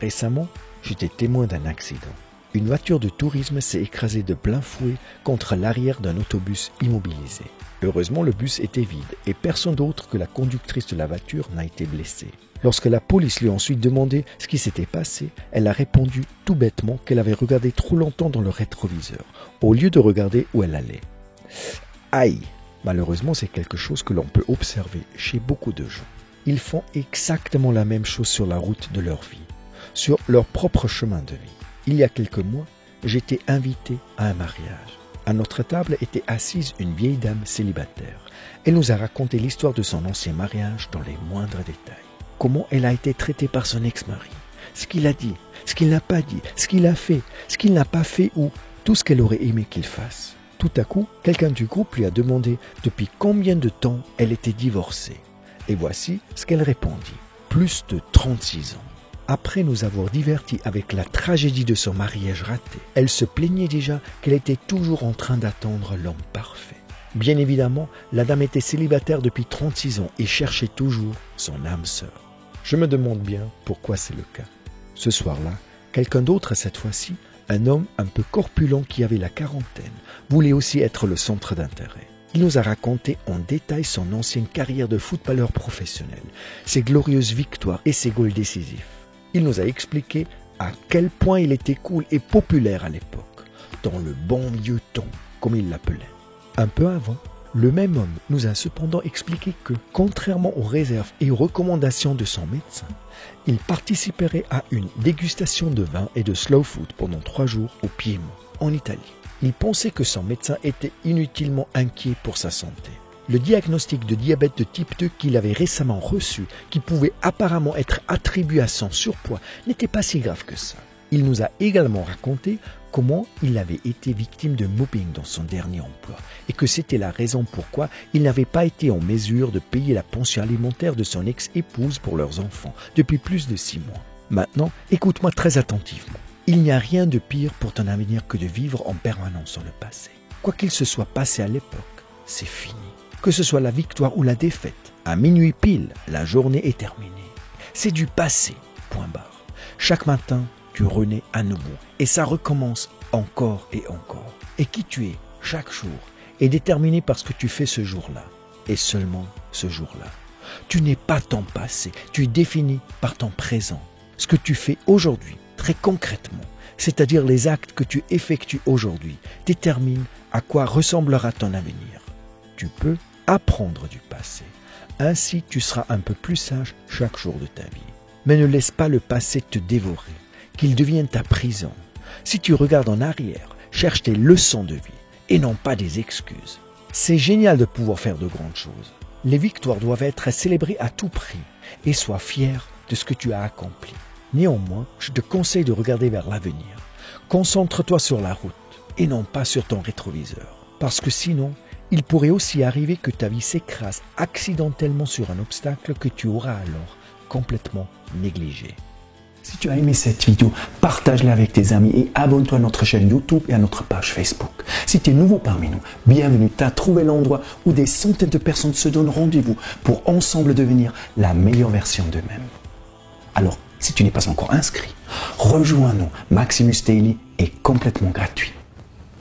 Récemment, j'étais témoin d'un accident. Une voiture de tourisme s'est écrasée de plein fouet contre l'arrière d'un autobus immobilisé. Heureusement, le bus était vide et personne d'autre que la conductrice de la voiture n'a été blessée. Lorsque la police lui a ensuite demandé ce qui s'était passé, elle a répondu tout bêtement qu'elle avait regardé trop longtemps dans le rétroviseur, au lieu de regarder où elle allait. Aïe! Malheureusement, c'est quelque chose que l'on peut observer chez beaucoup de gens. Ils font exactement la même chose sur la route de leur vie, sur leur propre chemin de vie. Il y a quelques mois, j'étais invité à un mariage. À notre table était assise une vieille dame célibataire. Elle nous a raconté l'histoire de son ancien mariage dans les moindres détails. Comment elle a été traitée par son ex-mari, ce qu'il a dit, ce qu'il n'a pas dit, ce qu'il a fait, ce qu'il n'a pas fait ou tout ce qu'elle aurait aimé qu'il fasse. Tout à coup, quelqu'un du groupe lui a demandé depuis combien de temps elle était divorcée. Et voici ce qu'elle répondit. Plus de 36 ans. Après nous avoir divertis avec la tragédie de son mariage raté, elle se plaignait déjà qu'elle était toujours en train d'attendre l'homme parfait. Bien évidemment, la dame était célibataire depuis 36 ans et cherchait toujours son âme sœur. Je me demande bien pourquoi c'est le cas. Ce soir-là, quelqu'un d'autre cette fois-ci, un homme un peu corpulent qui avait la quarantaine, voulait aussi être le centre d'intérêt. Il nous a raconté en détail son ancienne carrière de footballeur professionnel, ses glorieuses victoires et ses goals décisifs. Il nous a expliqué à quel point il était cool et populaire à l'époque, dans le bon vieux temps, comme il l'appelait. Un peu avant, le même homme nous a cependant expliqué que, contrairement aux réserves et aux recommandations de son médecin, il participerait à une dégustation de vin et de slow food pendant 3 jours au Piémont, en Italie. Il pensait que son médecin était inutilement inquiet pour sa santé. Le diagnostic de diabète de type 2 qu'il avait récemment reçu, qui pouvait apparemment être attribué à son surpoids, n'était pas si grave que ça. Il nous a également raconté comment il avait été victime de mobbing dans son dernier emploi et que c'était la raison pourquoi il n'avait pas été en mesure de payer la pension alimentaire de son ex-épouse pour leurs enfants depuis plus de 6 mois. Maintenant, écoute-moi très attentivement. Il n'y a rien de pire pour ton avenir que de vivre en permanence dans le passé. Quoi qu'il se soit passé à l'époque, c'est fini. Que ce soit la victoire ou la défaite, à minuit pile, la journée est terminée. C'est du passé, point barre. Chaque matin, tu renais à nouveau et ça recommence encore et encore. Et qui tu es chaque jour est déterminé par ce que tu fais ce jour-là et seulement ce jour-là. Tu n'es pas ton passé, tu es défini par ton présent. Ce que tu fais aujourd'hui, très concrètement, c'est-à-dire les actes que tu effectues aujourd'hui, déterminent à quoi ressemblera ton avenir. Tu peux apprendre du passé. Ainsi, tu seras un peu plus sage chaque jour de ta vie. Mais ne laisse pas le passé te dévorer, qu'il devienne ta prison. Si tu regardes en arrière, cherche tes leçons de vie et non pas des excuses. C'est génial de pouvoir faire de grandes choses. Les victoires doivent être célébrées à tout prix et sois fier de ce que tu as accompli. Néanmoins, je te conseille de regarder vers l'avenir. Concentre-toi sur la route et non pas sur ton rétroviseur. Parce que sinon, il pourrait aussi arriver que ta vie s'écrase accidentellement sur un obstacle que tu auras alors complètement négligé. Si tu as aimé cette vidéo, partage-la avec tes amis et abonne-toi à notre chaîne YouTube et à notre page Facebook. Si tu es nouveau parmi nous, bienvenue, tu as trouvé l'endroit où des centaines de personnes se donnent rendez-vous pour ensemble devenir la meilleure version d'eux-mêmes. Alors, si tu n'es pas encore inscrit, rejoins-nous. Maximus Daily est complètement gratuit.